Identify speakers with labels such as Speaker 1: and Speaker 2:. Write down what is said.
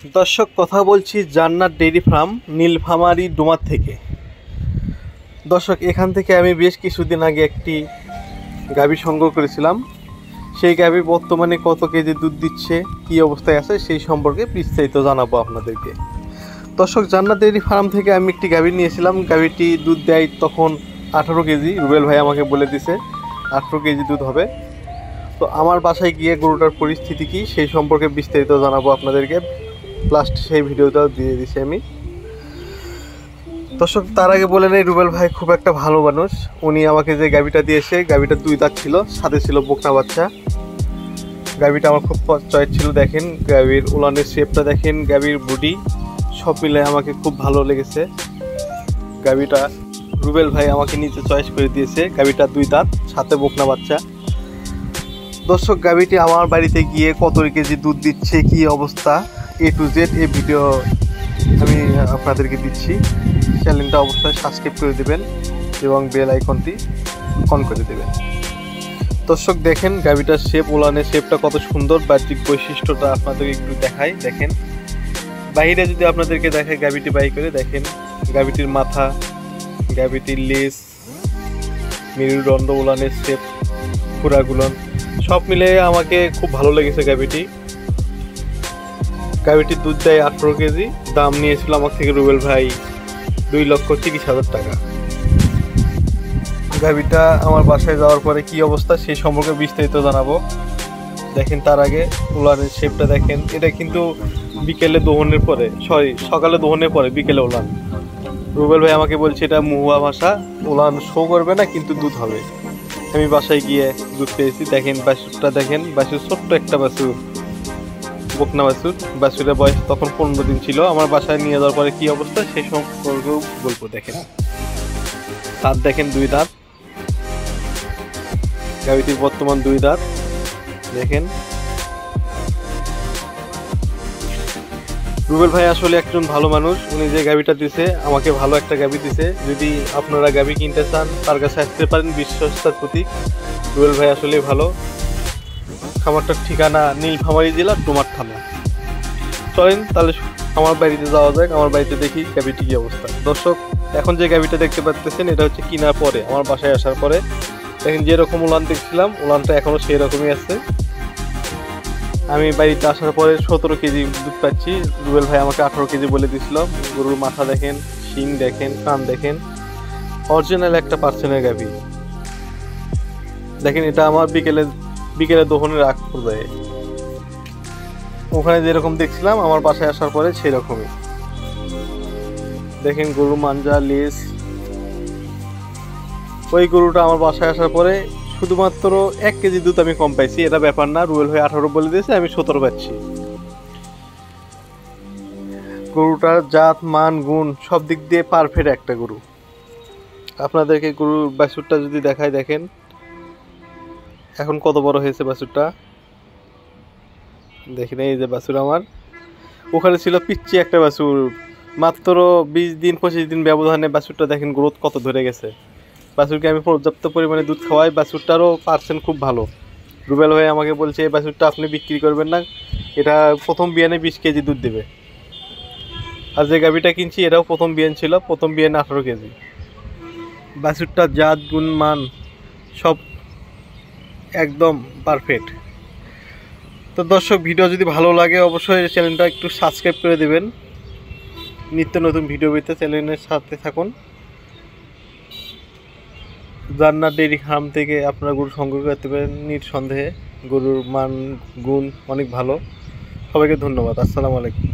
Speaker 1: দর্শক, কথা বলছি জান্নাত ডেইরি ফার্ম নীলফামারী ডোমার থেকে। দর্শক, এখান থেকে আমি বেশ কিছুদিন আগে একটি গাভী সংগ্রহ করেছিলাম। সেই গাভী বর্তমানে কত কেজি দুধ দিচ্ছে, কী অবস্থায় আছে, সেই সম্পর্কে বিস্তারিত জানাবো আপনাদেরকে। দর্শক, জান্নাত ডেইরি ফার্ম থেকে আমি একটি গাভী নিয়েছিলাম। গাভীটি দুধ দেয় তখন 18 কেজি। রুবেল ভাই আমাকে বলে দিছে 18 কেজি দুধ হবে। তো আমার বাসায় গিয়ে গরুটার পরিস্থিতি কী, সেই সম্পর্কে বিস্তারিত জানাবো আপনাদেরকে। লাস্ট সেই ভিডিওটাও দিয়ে দিছি আমি। দর্শক, তার আগে বলে নেই, রুবেল ভাই খুব একটা ভালো মানুষ। উনি আমাকে যে গাভীটা দিয়েছে, গাভীটা 2 দাঁত ছিল, সাথে ছিল বকনা বাচ্চা। গাভীটা আমার খুব চয়েস ছিল। দেখেন গাভীর উলানের শেপটা দেখেন, গাভীর বডি সব মিলে আমাকে খুব ভালো লেগেছে। গাভীটা রুবেল ভাই আমাকে নিচে চয়েস করে দিয়েছে। গাভীটা 2 দাঁত, সাথে বকনা বাচ্চা। দর্শক, গাভীটি আমার বাড়িতে গিয়ে কত কেজি দুধ দিচ্ছে, কি অবস্থা, A to Z এই ভিডিও আমি আপনাদেরকে দিচ্ছি। চ্যানেলটা অবশ্যই সাবস্ক্রাইব করে দেবেন এবং বেল আইকনটি অন করে দেবেন। দর্শক, দেখেন গাভীটার শেপ, উলানের শেপটা কত সুন্দর। বাহ্যিক বৈশিষ্ট্যটা আপনাদেরকে একটু দেখাই। দেখেন বাইরে যদি আপনাদেরকে দেখায় গাভীটি বাই করে, দেখেন গাভীটির মাথা, গাভীটির লেজ, মেরুদণ্ড, উলানের শেপ, খুরাগুলন সব মিলে আমাকে খুব ভালো লেগেছে গাভীটি। গাভীটির দুধ দেয় 18 কেজি। দাম নিয়েছিল আমার থেকে রুবেল ভাই 2,30,000 টাকা। গাভীটা আমার বাসায় যাওয়ার পরে কি অবস্থা, সেই সম্পর্কে বিস্তারিত জানাবো। দেখেন তার আগে উলানের শেপটা দেখেন। এটা কিন্তু বিকেলে দোহনের পরে, সকালে দোহনের পরে বিকেলে উলান। রুবেল ভাই আমাকে বলছে এটা মুহুয়া ভাষা, উলান শো করবে না কিন্তু দুধ হবে। আমি বাসায় গিয়ে দুধ পেয়েছি। দেখেন বাছুরটা দেখেন, বাছুর ছোট্ট একটা বাছুর, বকনা বাছুর। বাছুরের বয়স তখন 15 দিন ছিল। আমার বাসায় নিয়ে যাওয়ার পরে কি অবস্থা, সেই সম্পর্কেও বলবো। দেখেন দাঁত দেখেন, 2 দাঁত। গাভীটির বর্তমান 2 দাঁত। দেখেন রুবেল ভাই আসলে একজন ভালো মানুষ। উনি যে গাভীটা দিছে আমাকে ভালো একটা গাভী দিছে। যদি আপনারা গাভী কিনতে চান তার কাছে আসতে পারেন, বিশ্বস্তার প্রতীক। রুবেল ভাই আসলে ভালো। খামারটার ঠিকানা নীলফামারী জেলা ডোমার থানা। চলেন তাহলে আমার বাড়িতে যাওয়া যাক। আমার বাড়িতে দেখি গাভীটি কি অবস্থা। দর্শক, এখন যে গাভীটা দেখতে পাচ্ছেন এটা হচ্ছে কেনার পরে, আমার বাসায় আসার পরে। দেখেন যেরকম উলান দেখছিলাম, উলানটা এখনও সেই রকমই আছে। আমি বাড়িতে আসার পরে 17 কেজি দুধ পাচ্ছি। রুবেল ভাই আমাকে 18 কেজি বলে দিয়েছিল। গরুর মাথা দেখেন, শিং দেখেন, কান দেখেন, অরিজিনাল একটা পার্সেন্টের গাভী। দেখেন এটা আমার বিকেলে দোহনের আগ পর্যায়ে। ওখানে যেরকম দেখছিলাম আমার বাসায় আসার পরে সেই রকমই। দেখেন গরুর মাঞ্জা, লেজ। ওই গরুটা আমার বাসায় আসার পরে শুধুমাত্র 1 কেজি দুধ আমি কম পাইছি। এটা ব্যাপার না, রুবেল ভাই 18 বলে দিয়েছে, আমি 17 পাচ্ছি। গরুটার জাত, মান, গুণ সব দিক দিয়ে পারফেক্ট একটা গরু। আপনাদেরকে গরুর বাছুরটা যদি দেখায়, দেখেন এখন কত বড় হয়েছে বাছুরটা। দেখেন এই যে বাছুর আমার। ওখানে ছিল পিচ্ছি একটা বাছুর, মাত্র 20 দিন 25 দিন ব্যবধানে বাছুরটা দেখেন গ্রোথ কত ধরে গেছে। বাছুরকে আমি পর্যাপ্ত পরিমাণে দুধ খাওয়াই। বাছুরটারও পার্সেন্ট খুব ভালো। রুবেল ভাই আমাকে বলছে এই বাছুরটা আপনি বিক্রি করবেন না, এটা প্রথম বিয়ানে 20 কেজি দুধ দেবে। আর যে গাভীটা কিনছি এটাও প্রথম বিয়ান ছিল, প্রথম বিয়ানে 18 কেজি। বাছুরটার জাত, গুণ, মান সব একদম পারফেক্ট। তো দর্শক, ভিডিও যদি ভালো লাগে অবশ্যই চ্যানেলটা একটু সাবস্ক্রাইব করে দেবেন। নিত্য নতুন ভিডিও পেতে চ্যানেলের সাথে থাকুন। জান্নাত ডেইরি ফার্ম থেকে আপনারা গরু সংগ্রহ করতে পারেন নিঃসন্দেহে। গরুর মান, গুণ অনেক ভালো। সবাইকে ধন্যবাদ। আসসালামু আলাইকুম।